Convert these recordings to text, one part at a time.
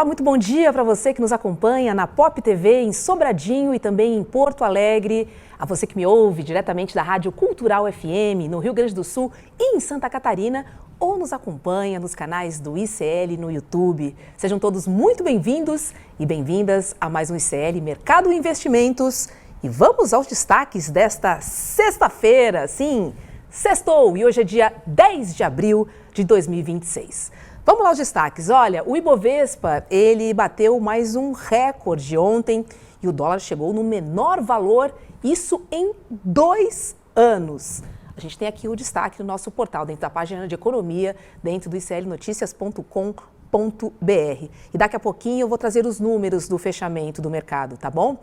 Olá, muito bom dia para você que nos acompanha na Pop TV em Sobradinho e também em Porto Alegre. A você que me ouve diretamente da Rádio Cultural FM no Rio Grande do Sul e em Santa Catarina ou nos acompanha nos canais do ICL no YouTube. Sejam todos muito bem-vindos e bem-vindas a mais um ICL Mercado e Investimentos. E vamos aos destaques desta sexta-feira, sim, sextou e hoje é dia 10 de abril de 2026. Vamos lá aos destaques. Olha, o Ibovespa, ele bateu mais um recorde ontem e o dólar chegou no menor valor, isso em 2 anos. A gente tem aqui o destaque no nosso portal, dentro da página de economia, dentro do iclnoticias.com.br. E daqui a pouquinho eu vou trazer os números do fechamento do mercado, tá bom?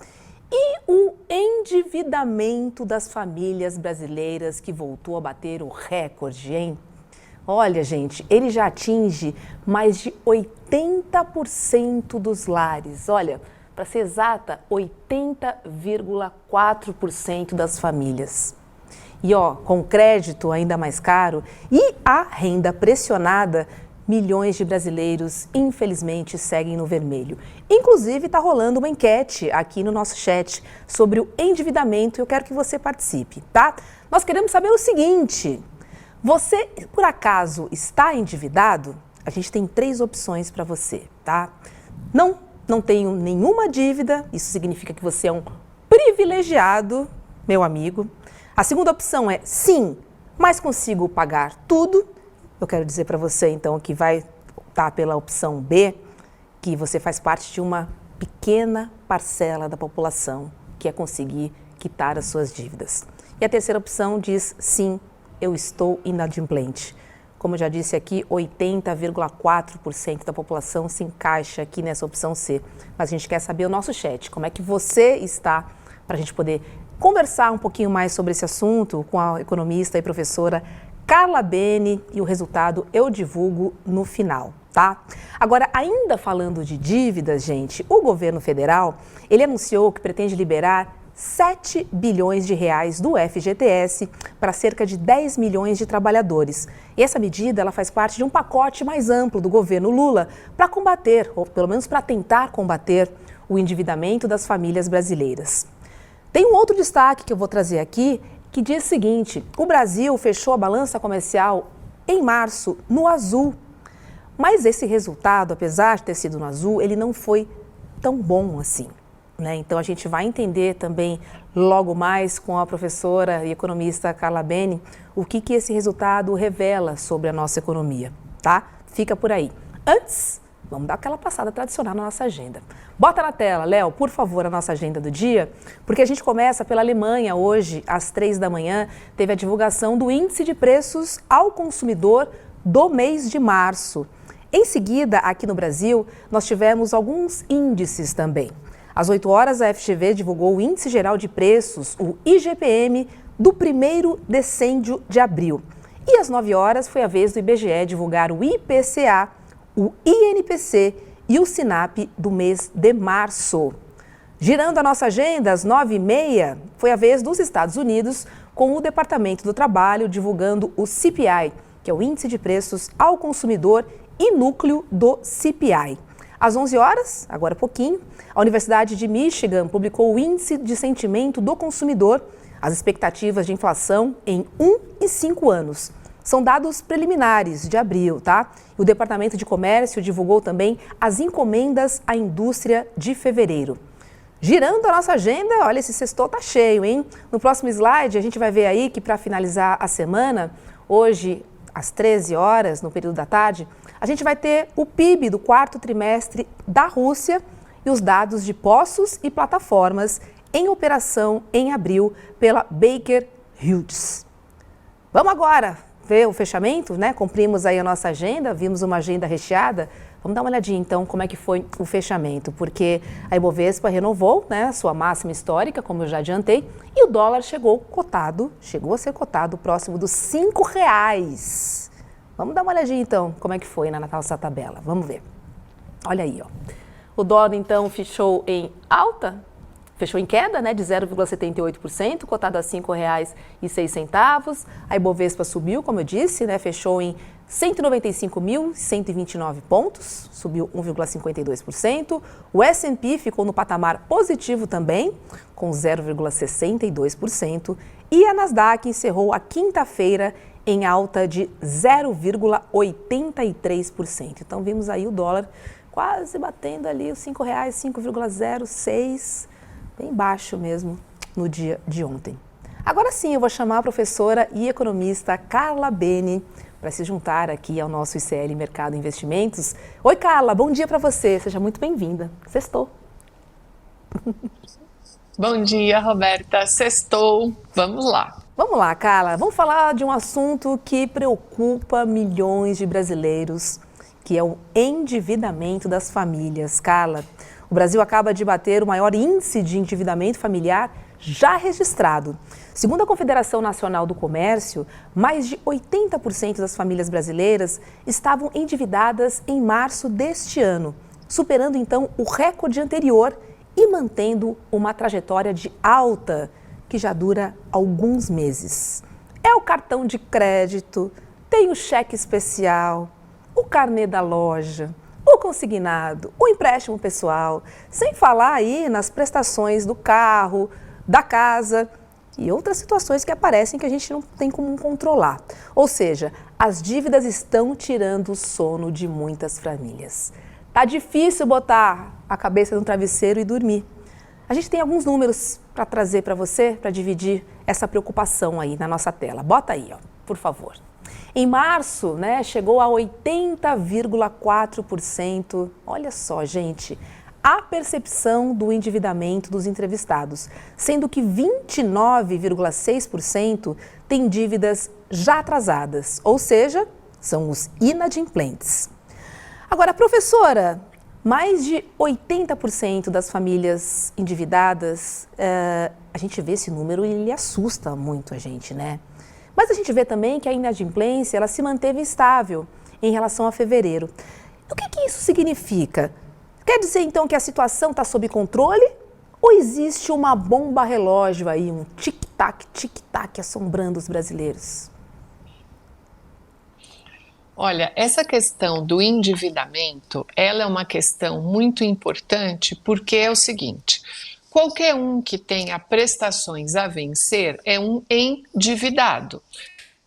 E o endividamento das famílias brasileiras que voltou a bater o recorde, hein? Olha, gente, ele já atinge mais de 80% dos lares. Olha, para ser exata, 80,4% das famílias. E ó, com crédito ainda mais caro e a renda pressionada, milhões de brasileiros, infelizmente, seguem no vermelho. Inclusive, está rolando uma enquete aqui no nosso chat sobre o endividamento e eu quero que você participe, tá? Nós queremos saber o seguinte: você, por acaso, está endividado? A gente tem 3 opções para você, tá? Não tenho nenhuma dívida, isso significa que você é um privilegiado, meu amigo. A segunda opção é sim, mas consigo pagar tudo. Eu quero dizer para você, então, que vai estar pela opção B, que você faz parte de uma pequena parcela da população que é conseguir quitar as suas dívidas. E a terceira opção diz sim, eu estou inadimplente. Como eu já disse aqui, 80,4% da população se encaixa aqui nessa opção C. Mas a gente quer saber o nosso chat, como é que você está, para a gente poder conversar um pouquinho mais sobre esse assunto com a economista e professora Carla Bene, e o resultado eu divulgo no final, tá? Agora, ainda falando de dívidas, gente, o governo federal, ele anunciou que pretende liberar 7 bilhões de reais do FGTS para cerca de 10 milhões de trabalhadores. E essa medida, ela faz parte de um pacote mais amplo do governo Lula para combater, ou pelo menos para tentar combater, o endividamento das famílias brasileiras. Tem um outro destaque que eu vou trazer aqui, que diz o seguinte: o Brasil fechou a balança comercial em março no azul. Mas esse resultado, apesar de ter sido no azul, ele não foi tão bom assim. Então, a gente vai entender também logo mais com a professora e economista Carla Bene o que esse resultado revela sobre a nossa economia, tá? Fica por aí. Antes, vamos dar aquela passada tradicional na nossa agenda. Bota na tela, Léo, por favor, a nossa agenda do dia, porque a gente começa pela Alemanha hoje, às 3 da manhã, teve a divulgação do índice de preços ao consumidor do mês de março. Em seguida, aqui no Brasil, nós tivemos alguns índices também. Às 8 horas, a FGV divulgou o Índice Geral de Preços, o IGPM, do primeiro decêndio de abril. E às 9 horas foi a vez do IBGE divulgar o IPCA, o INPC e o SINAP do mês de março. Girando a nossa agenda, às 9h30, foi a vez dos Estados Unidos, com o Departamento do Trabalho divulgando o CPI, que é o Índice de Preços ao Consumidor e núcleo do CPI. Às 11 horas, agora há pouquinho, a Universidade de Michigan publicou o Índice de Sentimento do Consumidor, as expectativas de inflação em 1 e 5 anos. São dados preliminares de abril, tá? E o Departamento de Comércio divulgou também as encomendas à indústria de fevereiro. Girando a nossa agenda, olha, esse sextou tá cheio, hein? No próximo slide, a gente vai ver aí que para finalizar a semana, hoje, às 13 horas, no período da tarde, a gente vai ter o PIB do 4º trimestre da Rússia e os dados de poços e plataformas em operação em abril pela Baker Hughes. Vamos agora ver o fechamento, né? Cumprimos aí a nossa agenda, vimos uma agenda recheada. Vamos dar uma olhadinha então como é que foi o fechamento, porque a Ibovespa renovou, né, sua máxima histórica, como eu já adiantei, e o dólar chegou a ser cotado próximo dos R$5. Vamos dar uma olhadinha então como é que foi na nossa tabela, vamos ver. Olha aí, ó. O dólar então fechou em alta, fechou em queda, né, de 0,78%, cotado a R$ 5,06. A Ibovespa subiu, como eu disse, né, fechou em 195.129 pontos, subiu 1,52%. O S&P ficou no patamar positivo também, com 0,62%. E a Nasdaq encerrou a quinta-feira em alta de 0,83%. Então vimos aí o dólar quase batendo ali os R$ 5,00, 5,06, bem baixo mesmo no dia de ontem. Agora sim, eu vou chamar a professora e economista Carla Bene para se juntar aqui ao nosso ICL Mercado e Investimentos. Oi, Carla, bom dia para você. Seja muito bem-vinda. Sextou. Bom dia, Roberta. Sextou. Vamos lá. Vamos lá, Carla. Vamos falar de um assunto que preocupa milhões de brasileiros, que é o endividamento das famílias. Carla, o Brasil acaba de bater o maior índice de endividamento familiar já registrado. Segundo a Confederação Nacional do Comércio, mais de 80% das famílias brasileiras estavam endividadas em março deste ano, superando então o recorde anterior e mantendo uma trajetória de alta que já dura alguns meses. É o cartão de crédito, tem o cheque especial, o carnê da loja, o consignado, o empréstimo pessoal, sem falar aí nas prestações do carro, da casa e outras situações que aparecem que a gente não tem como controlar. Ou seja, as dívidas estão tirando o sono de muitas famílias. Tá difícil botar a cabeça no travesseiro e dormir. A gente tem alguns números para trazer para você, para dividir essa preocupação aí na nossa tela. Bota aí, ó, por favor. Em março, chegou a 80,4%. Olha só, gente, a percepção do endividamento dos entrevistados, sendo que 29,6% têm dívidas já atrasadas, ou seja, são os inadimplentes. Agora, professora, mais de 80% das famílias endividadas, a gente vê esse número e ele assusta muito a gente, né? Mas a gente vê também que a inadimplência ela se manteve estável em relação a fevereiro. O que isso significa? Quer dizer, então, que a situação está sob controle ou existe uma bomba relógio aí, um tic-tac assombrando os brasileiros? Olha, essa questão do endividamento, ela é uma questão muito importante porque é o seguinte, qualquer um que tenha prestações a vencer é um endividado.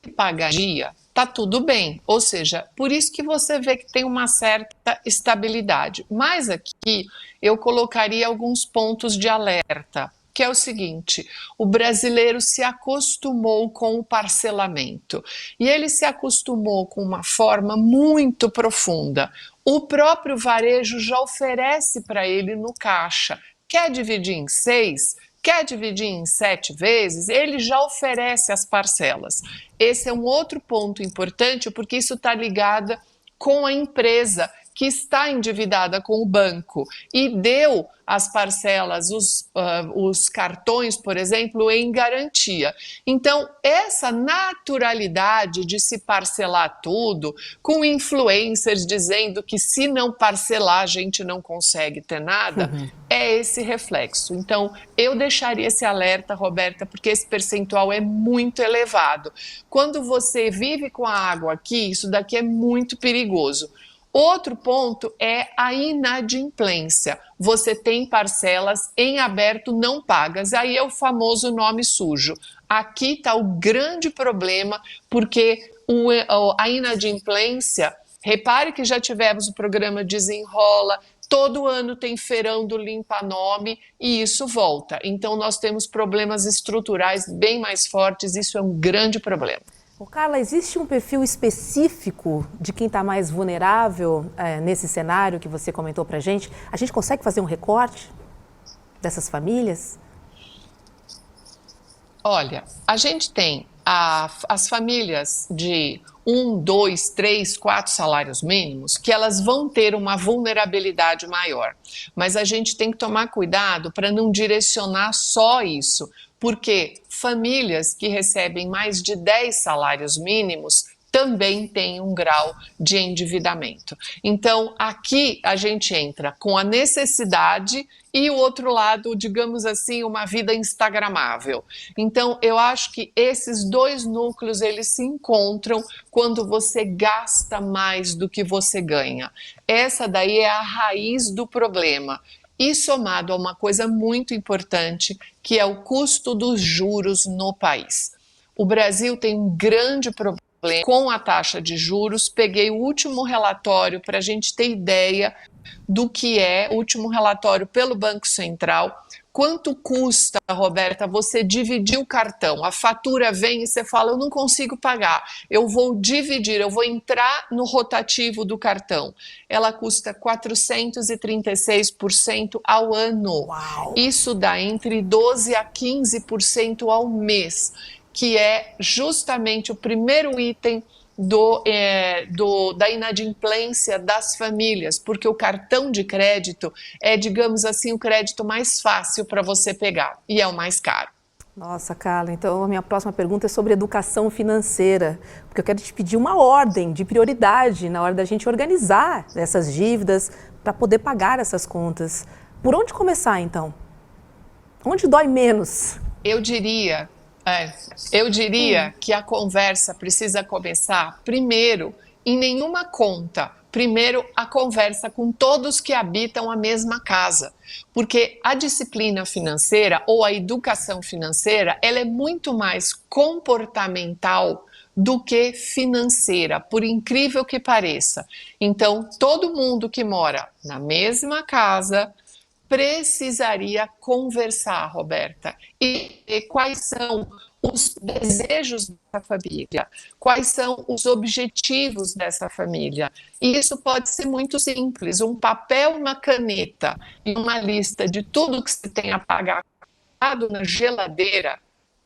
Se paga dia, tá tudo bem, ou seja, por isso que você vê que tem uma certa estabilidade. Mas aqui eu colocaria alguns pontos de alerta, que é o seguinte, o brasileiro se acostumou com o parcelamento e ele se acostumou com uma forma muito profunda. O próprio varejo já oferece para ele no caixa, quer dividir em 6, quer dividir em 7 vezes, ele já oferece as parcelas. Esse é um outro ponto importante porque isso está ligado com a empresa que está endividada com o banco e deu as parcelas, os cartões, por exemplo, em garantia. Então, essa naturalidade de se parcelar tudo, com influencers dizendo que se não parcelar a gente não consegue ter nada, é esse reflexo. Então, eu deixaria esse alerta, Roberta, porque esse percentual é muito elevado. Quando você vive com a água aqui, isso daqui é muito perigoso. Outro ponto é a inadimplência. Você tem parcelas em aberto não pagas, aí é o famoso nome sujo. Aqui está o grande problema, porque a inadimplência, repare que já tivemos o programa Desenrola, todo ano tem feirão do Limpa Nome e isso volta. Então nós temos problemas estruturais bem mais fortes, isso é um grande problema. Carla, existe um perfil específico de quem está mais vulnerável nesse cenário que você comentou para a gente? A gente consegue fazer um recorte dessas famílias? Olha, a gente tem as famílias de 1, 2, 3, 4 salários mínimos, que elas vão ter uma vulnerabilidade maior. Mas a gente tem que tomar cuidado para não direcionar só isso, porque famílias que recebem mais de 10 salários mínimos também tem um grau de endividamento. Então, aqui a gente entra com a necessidade e o outro lado, digamos assim, uma vida instagramável. Então, eu acho que esses dois núcleos, eles se encontram quando você gasta mais do que você ganha. Essa daí é a raiz do problema. E somado a uma coisa muito importante, que é o custo dos juros no país. O Brasil tem um grande problema com a taxa de juros. Peguei o último relatório para a gente ter ideia do que é o último relatório pelo Banco Central. Quanto custa, Roberta, você dividir o cartão? A fatura vem e você fala, eu não consigo pagar, eu vou dividir, eu vou entrar no rotativo do cartão. Ela custa 436% ao ano. Uau. Isso dá entre 12% a 15% ao mês, que é justamente o primeiro item da inadimplência das famílias, porque o cartão de crédito é, digamos assim, o crédito mais fácil para você pegar e é o mais caro. Nossa, Carla, então a minha próxima pergunta é sobre educação financeira, porque eu quero te pedir uma ordem de prioridade na hora da gente organizar essas dívidas para poder pagar essas contas. Por onde começar, então? Onde dói menos? Eu diria que a conversa precisa começar primeiro em nenhuma conta. Primeiro, a conversa com todos que habitam a mesma casa. Porque a disciplina financeira ou a educação financeira, ela é muito mais comportamental do que financeira, por incrível que pareça. Então, todo mundo que mora na mesma casa precisaria conversar, Roberta, e quais são os desejos da família, quais são os objetivos dessa família. E isso pode ser muito simples, um papel, uma caneta e uma lista de tudo que você tem a pagar na geladeira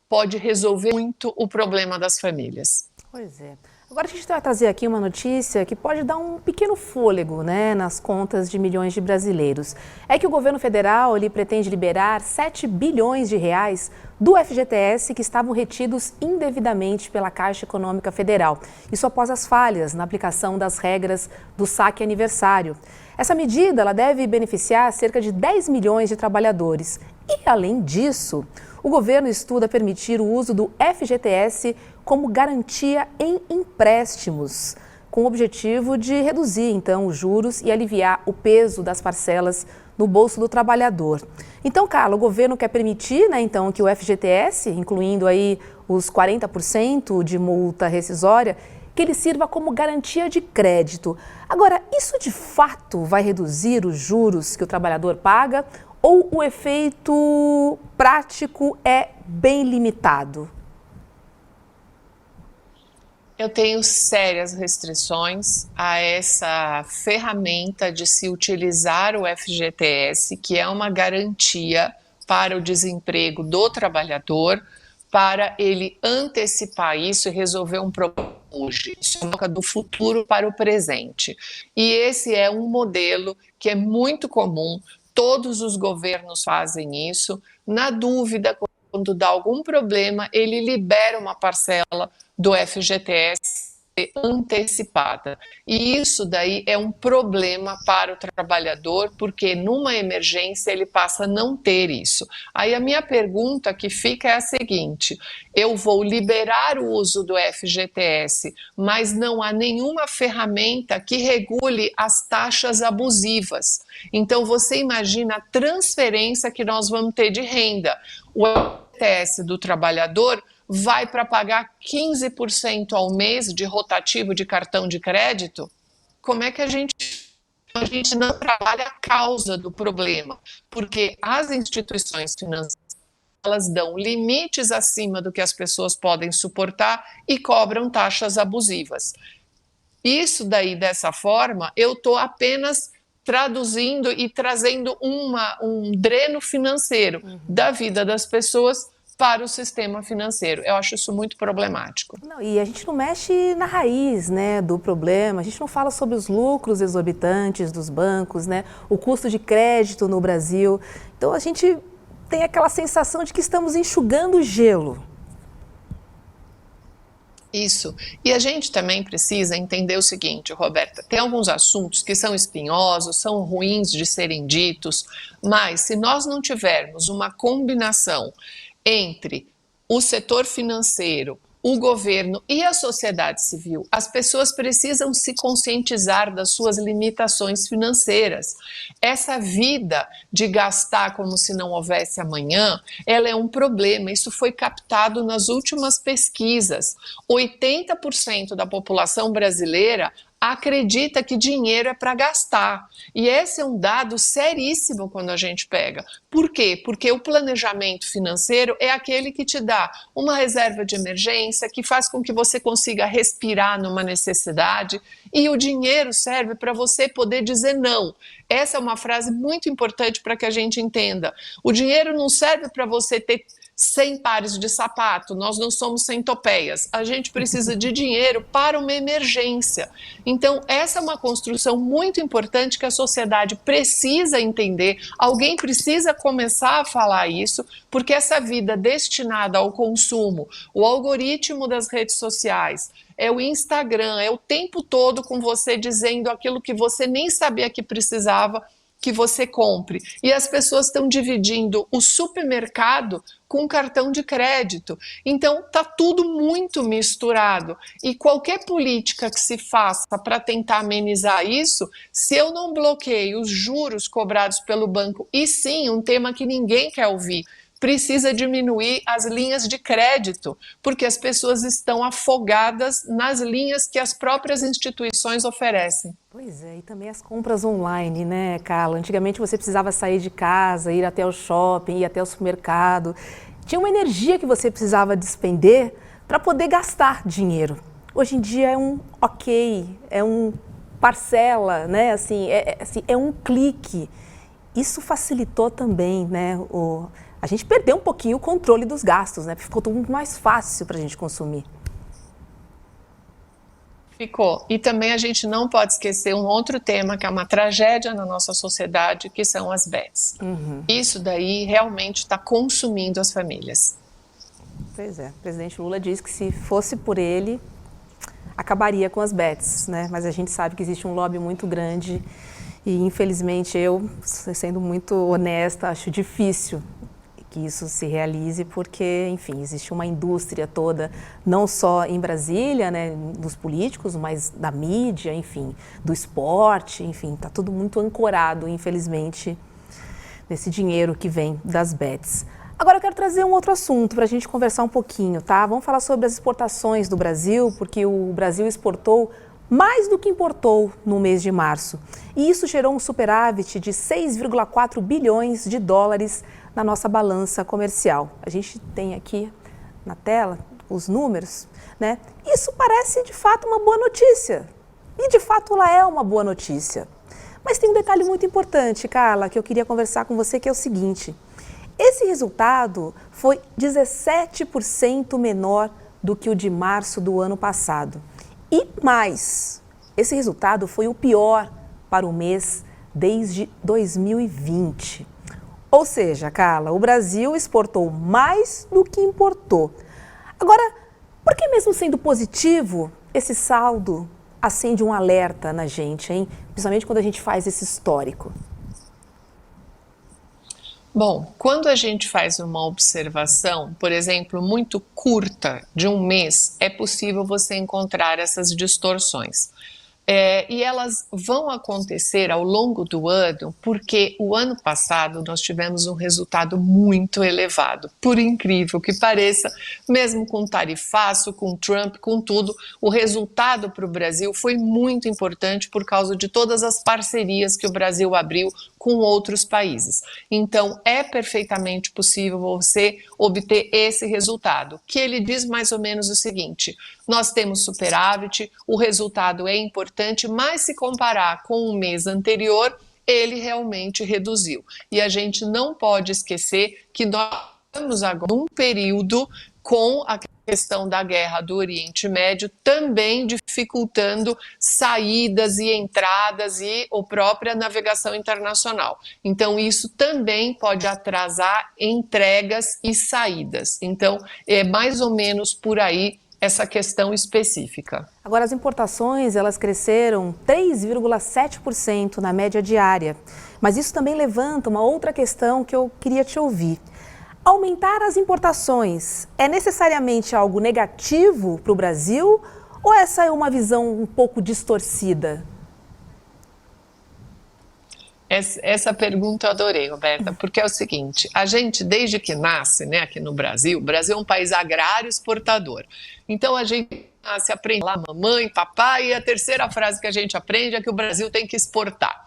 pode resolver muito o problema das famílias. Pois é. Agora a gente vai trazer aqui uma notícia que pode dar um pequeno fôlego, né, nas contas de milhões de brasileiros. É que o governo federal ele pretende liberar 7 bilhões de reais do FGTS que estavam retidos indevidamente pela Caixa Econômica Federal. Isso após as falhas na aplicação das regras do saque aniversário. Essa medida ela deve beneficiar cerca de 10 milhões de trabalhadores. E, além disso, o governo estuda permitir o uso do FGTS como garantia em empréstimos, com o objetivo de reduzir, então, os juros e aliviar o peso das parcelas no bolso do trabalhador. Então, Carla, o governo quer permitir, né, então, que o FGTS, incluindo aí os 40% de multa rescisória, que ele sirva como garantia de crédito. Agora, isso de fato vai reduzir os juros que o trabalhador paga ou o efeito prático é bem limitado? Eu tenho sérias restrições a essa ferramenta de se utilizar o FGTS, que é uma garantia para o desemprego do trabalhador, para ele antecipar isso e resolver um problema hoje. Isso é uma do futuro para o presente. E esse é um modelo que é muito comum, todos os governos fazem isso. Na dúvida, quando dá algum problema, ele libera uma parcela do FGTS antecipada. E isso daí é um problema para o trabalhador, porque numa emergência ele passa a não ter isso. Aí a minha pergunta que fica é a seguinte: eu vou liberar o uso do FGTS, mas não há nenhuma ferramenta que regule as taxas abusivas. Então você imagina a transferência que nós vamos ter de renda. O FGTS do trabalhador vai para pagar 15% ao mês de rotativo de cartão de crédito? Como é que a gente não trabalha a causa do problema? Porque as instituições financeiras, elas dão limites acima do que as pessoas podem suportar e cobram taxas abusivas. Isso daí, dessa forma, eu estou apenas traduzindo e trazendo um dreno financeiro da vida das pessoas para o sistema financeiro. Eu acho isso muito problemático. Não, e a gente não mexe na raiz, né, do problema, a gente não fala sobre os lucros exorbitantes dos bancos, né, o custo de crédito no Brasil. Então a gente tem aquela sensação de que estamos enxugando gelo. Isso. E a gente também precisa entender o seguinte, Roberta: tem alguns assuntos que são espinhosos, são ruins de serem ditos, mas se nós não tivermos uma combinação entre o setor financeiro, o governo e a sociedade civil, as pessoas precisam se conscientizar das suas limitações financeiras. Essa vida de gastar como se não houvesse amanhã, ela é um problema. Isso foi captado nas últimas pesquisas. 80% da população brasileira acredita que dinheiro é para gastar. E esse é um dado seríssimo quando a gente pega. Por quê? Porque o planejamento financeiro é aquele que te dá uma reserva de emergência, que faz com que você consiga respirar numa necessidade, e o dinheiro serve para você poder dizer não. Essa é uma frase muito importante para que a gente entenda. O dinheiro não serve para você ter 100 pares de sapato, nós não somos centopeias, a gente precisa de dinheiro para uma emergência. Então, essa é uma construção muito importante que a sociedade precisa entender, alguém precisa começar a falar isso, porque essa vida destinada ao consumo, o algoritmo das redes sociais, é o Instagram, é o tempo todo com você dizendo aquilo que você nem sabia que precisava que você compre. E as pessoas estão dividindo o supermercado com cartão de crédito. Então, está tudo muito misturado. E qualquer política que se faça para tentar amenizar isso, se eu não bloqueio os juros cobrados pelo banco, e sim, um tema que ninguém quer ouvir, precisa diminuir as linhas de crédito, porque as pessoas estão afogadas nas linhas que as próprias instituições oferecem. Pois é, e também as compras online, né, Carla? Antigamente você precisava sair de casa, ir até o shopping, ir até o supermercado. Tinha uma energia que você precisava despender para poder gastar dinheiro. Hoje em dia é um ok, é um parcela, né? Assim, é um clique. Isso facilitou também, né? A gente perdeu um pouquinho o controle dos gastos, né? Ficou tudo muito mais fácil para a gente consumir. Ficou. E também a gente não pode esquecer um outro tema que é uma tragédia na nossa sociedade, que são as bets. Isso daí realmente está consumindo as famílias. Pois é, o presidente Lula disse que se fosse por ele, acabaria com as bets, né? Mas a gente sabe que existe um lobby muito grande e, infelizmente, eu, sendo muito honesta, acho difícil que isso se realize, porque, enfim, existe uma indústria toda, não só em Brasília, né, dos políticos, mas da mídia, enfim, do esporte, enfim, está tudo muito ancorado, infelizmente, nesse dinheiro que vem das bets. Agora eu quero trazer um outro assunto para a gente conversar um pouquinho, tá? Vamos falar sobre as exportações do Brasil, porque o Brasil exportou mais do que importou no mês de março. E isso gerou um superávit de 6,4 bilhões de dólares na nossa balança comercial. A gente tem aqui na tela os números, né? Isso parece de fato uma boa notícia. E de fato ela é uma boa notícia. Mas tem um detalhe muito importante, Carla, que eu queria conversar com você, que é o seguinte: esse resultado foi 17% menor do que o de março do ano passado. E mais, esse resultado foi o pior para o mês desde 2020. Ou seja, Carla, o Brasil exportou mais do que importou. Agora, por que mesmo sendo positivo, esse saldo acende um alerta na gente, hein? Principalmente quando a gente faz esse histórico. Bom, quando a gente faz uma observação, por exemplo, muito curta de um mês, é possível você encontrar essas distorções. E elas vão acontecer ao longo do ano, porque o ano passado nós tivemos um resultado muito elevado. Por incrível que pareça, mesmo com tarifaço, com Trump, com tudo, o resultado para o Brasil foi muito importante por causa de todas as parcerias que o Brasil abriu com outros países. Então, é perfeitamente possível você obter esse resultado, que ele diz mais ou menos o seguinte: nós temos superávit, o resultado é importante, mas se comparar com o mês anterior, ele realmente reduziu. E a gente não pode esquecer que nós estamos agora num período com a questão da guerra do Oriente Médio também dificultando saídas e entradas e a própria navegação internacional. Então, isso também pode atrasar entregas e saídas. Então, é mais ou menos por aí essa questão específica. Agora, as importações, elas cresceram 3,7% na média diária. Mas isso também levanta uma outra questão que eu queria te ouvir. Aumentar as importações é necessariamente algo negativo para o Brasil ou essa é uma visão um pouco distorcida? Essa pergunta eu adorei, Roberta, porque é o seguinte, a gente desde que nasce, né, aqui no Brasil, o Brasil é um país agrário exportador, então a gente nasce, aprende lá mamãe, papai, e a terceira frase que a gente aprende é que o Brasil tem que exportar.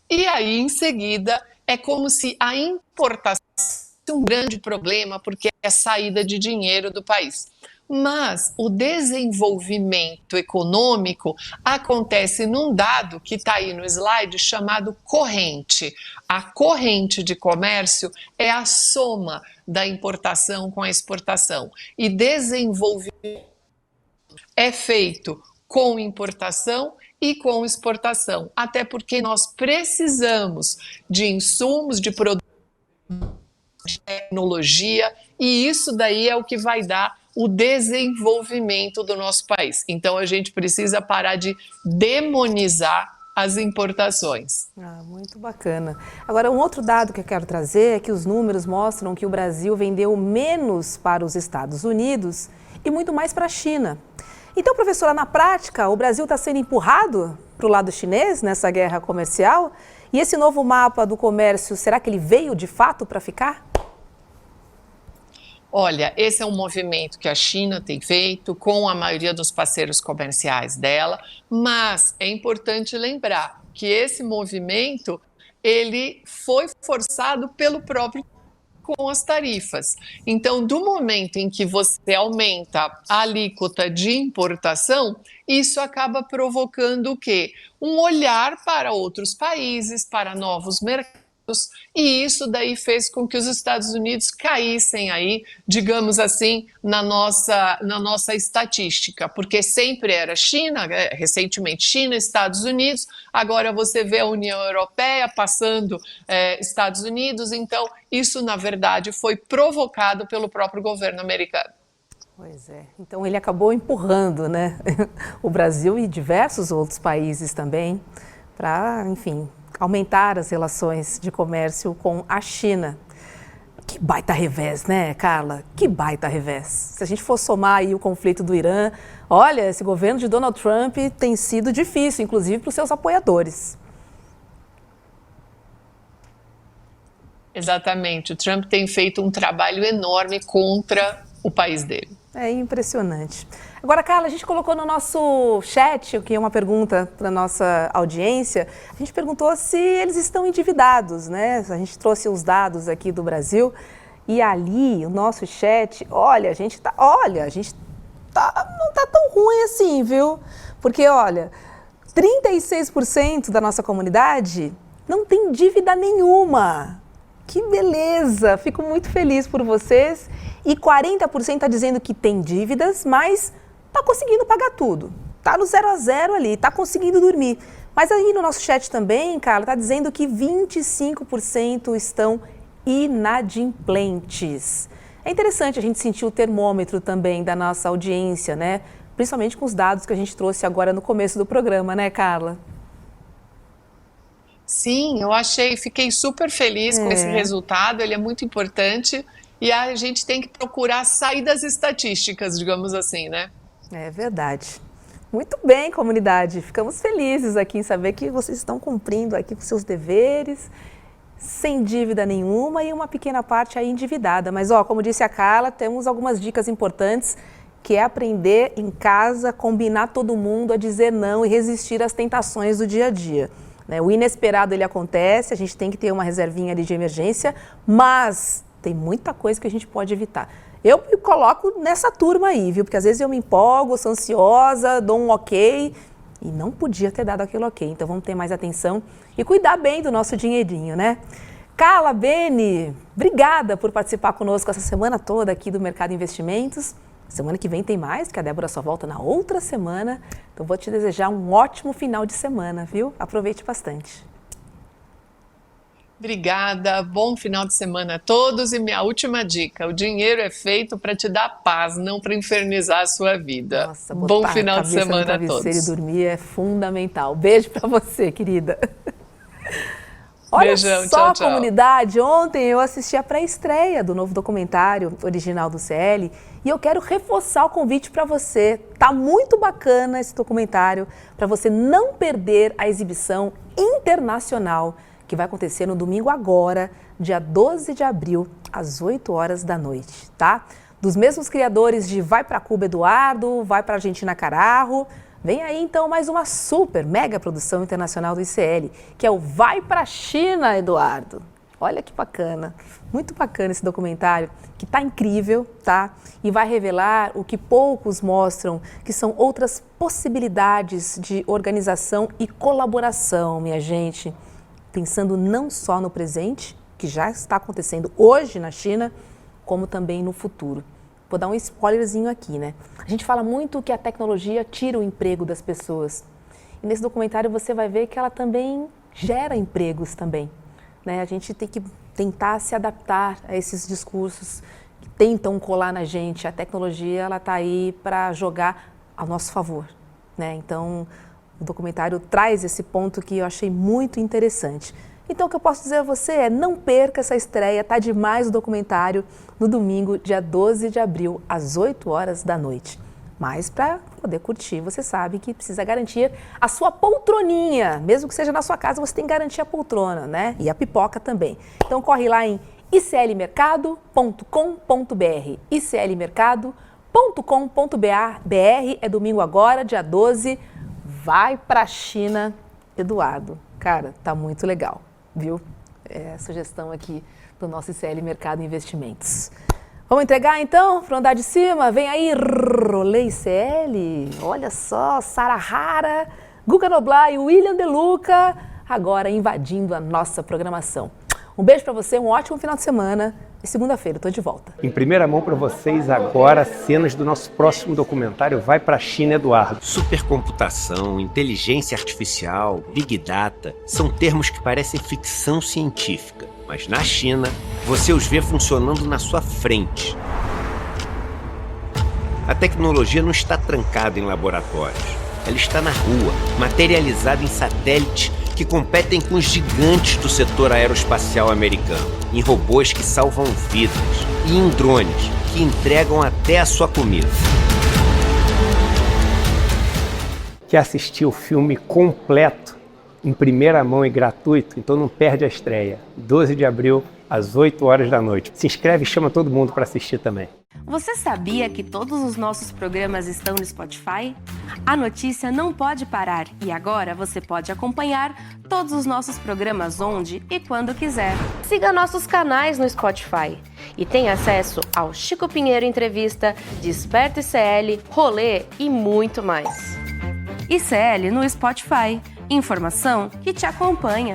E aí, em seguida, é como se a importação fosse um grande problema, porque é a saída de dinheiro do país. Mas o desenvolvimento econômico acontece num dado que está aí no slide chamado corrente. A corrente de comércio é a soma da importação com a exportação. E desenvolvimento é feito com importação e com exportação. Até porque nós precisamos de insumos, de produtos, de tecnologia, e isso daí é o que vai dar o desenvolvimento do nosso país. Então a gente precisa parar de demonizar as importações. Muito bacana. Agora, um outro dado que eu quero trazer é que os números mostram que o Brasil vendeu menos para os Estados Unidos e muito mais para a China. Então, professora, na prática, o Brasil está sendo empurrado para o lado chinês nessa guerra comercial? E esse novo mapa do comércio, será que ele veio de fato para ficar? Olha, esse é um movimento que a China tem feito com a maioria dos parceiros comerciais dela, mas é importante lembrar que esse movimento ele foi forçado pelo próprio com as tarifas. Então, do momento em que você aumenta a alíquota de importação, isso acaba provocando o quê? Um olhar para outros países, para novos mercados, e isso daí fez com que os Estados Unidos caíssem aí, digamos assim, na nossa estatística, porque sempre era China, recentemente China, Estados Unidos, agora você vê a União Europeia passando Estados Unidos, então isso na verdade foi provocado pelo próprio governo americano. Pois é, então ele acabou empurrando, né, o Brasil e diversos outros países também para, enfim, aumentar as relações de comércio com a China. Que baita revés, né, Carla? Que baita revés. Se a gente for somar aí o conflito do Irã, olha, esse governo de Donald Trump tem sido difícil, inclusive para os seus apoiadores. Exatamente, o Trump tem feito um trabalho enorme contra o país dele. É impressionante. Agora, Carla, a gente colocou no nosso chat, que é uma pergunta para a nossa audiência, a gente perguntou se eles estão endividados, né? A gente trouxe os dados aqui do Brasil e ali, o nosso chat, olha, a gente não tá tão ruim assim, viu? Porque, olha, 36% da nossa comunidade não tem dívida nenhuma. Que beleza! Fico muito feliz por vocês. E 40% está dizendo que tem dívidas, mas está conseguindo pagar tudo. Está no 0 a 0 ali, está conseguindo dormir. Mas aí no nosso chat também, Carla, está dizendo que 25% estão inadimplentes. É interessante a gente sentir o termômetro também da nossa audiência, né? Principalmente com os dados que a gente trouxe agora no começo do programa, né, Carla? Sim, fiquei super feliz com esse resultado, ele é muito importante e a gente tem que procurar sair das estatísticas, digamos assim, né? É verdade. Muito bem, comunidade, ficamos felizes aqui em saber que vocês estão cumprindo aqui com seus deveres, sem dívida nenhuma e uma pequena parte aí endividada. Mas, como disse a Carla, temos algumas dicas importantes, que é aprender em casa, combinar todo mundo a dizer não e resistir às tentações do dia a dia. O inesperado ele acontece, a gente tem que ter uma reservinha ali de emergência, mas tem muita coisa que a gente pode evitar. Eu me coloco nessa turma aí, viu? Porque às vezes eu me empolgo, sou ansiosa, dou um ok e não podia ter dado aquele ok. Então vamos ter mais atenção e cuidar bem do nosso dinheirinho, né? Carla, Beni, obrigada por participar conosco essa semana toda aqui do Mercado Investimentos. Semana que vem tem mais, que a Débora só volta na outra semana. Então vou te desejar um ótimo final de semana, viu? Aproveite bastante. Obrigada, bom final de semana a todos e minha última dica, o dinheiro é feito para te dar paz, não para infernizar a sua vida. Nossa, Bom botar final a de cabeça no semana a travesseiro e todos. dormir é fundamental. Beijo pra você, querida. Olha Beijão, só, tchau, tchau. comunidade, ontem eu assisti a pré-estreia do novo documentário original do CL e eu quero reforçar o convite para você. Tá muito bacana esse documentário para você não perder a exibição internacional que vai acontecer no domingo agora, dia 12 de abril, às 8 horas da noite, tá? Dos mesmos criadores de Vai Pra Cuba, Eduardo, Vai Pra Argentina, Carajo. Vem aí então mais uma super mega produção internacional do ICL, que é o Vai Pra China, Eduardo. Olha que bacana, muito bacana esse documentário, que tá incrível, tá? E vai revelar o que poucos mostram, que são outras possibilidades de organização e colaboração, minha gente. Pensando não só no presente, que já está acontecendo hoje na China, como também no futuro. Vou dar um spoilerzinho aqui, né? A gente fala muito que a tecnologia tira o emprego das pessoas. E nesse documentário você vai ver que ela também gera empregos também, né? A gente tem que tentar se adaptar a esses discursos que tentam colar na gente. A tecnologia, ela está aí para jogar a nosso favor, né? Então, o documentário traz esse ponto que eu achei muito interessante. Então, o que eu posso dizer a você é, não perca essa estreia, tá demais o documentário, no domingo, dia 12 de abril, às 8 horas da noite. Mas para poder curtir, você sabe que precisa garantir a sua poltroninha. Mesmo que seja na sua casa, você tem que garantir a poltrona, né? E a pipoca também. Então, corre lá em iclmercado.com.br, iclmercado.com.br, é domingo agora, dia 12, Vai Pra China, Eduardo. Cara, tá muito legal, viu? É a sugestão aqui do nosso ICL Mercado Investimentos. Vamos entregar então para o andar de cima? Vem aí, Rolê ICL. Olha só, Sara Hara, Guga Noblar e William De Luca agora invadindo a nossa programação. Um beijo para você, um ótimo final de semana. E segunda-feira eu tô de volta. Em primeira mão para vocês agora, cenas do nosso próximo documentário Vai Pra China, Eduardo. Supercomputação, inteligência artificial, Big Data, são termos que parecem ficção científica, mas na China, você os vê funcionando na sua frente. A tecnologia não está trancada em laboratórios, ela está na rua, materializada em satélites que competem com os gigantes do setor aeroespacial americano, em robôs que salvam vidas e em drones que entregam até a sua comida. Quer assistir o filme completo, em primeira mão e gratuito? Então não perde a estreia. 12 de abril, às 8 horas da noite. Se inscreve e chama todo mundo para assistir também. Você sabia que todos os nossos programas estão no Spotify? A notícia não pode parar e agora você pode acompanhar todos os nossos programas onde e quando quiser. Siga nossos canais no Spotify e tenha acesso ao Chico Pinheiro Entrevista, Desperta ICL, Rolê e muito mais. ICL no Spotify. Informação que te acompanha.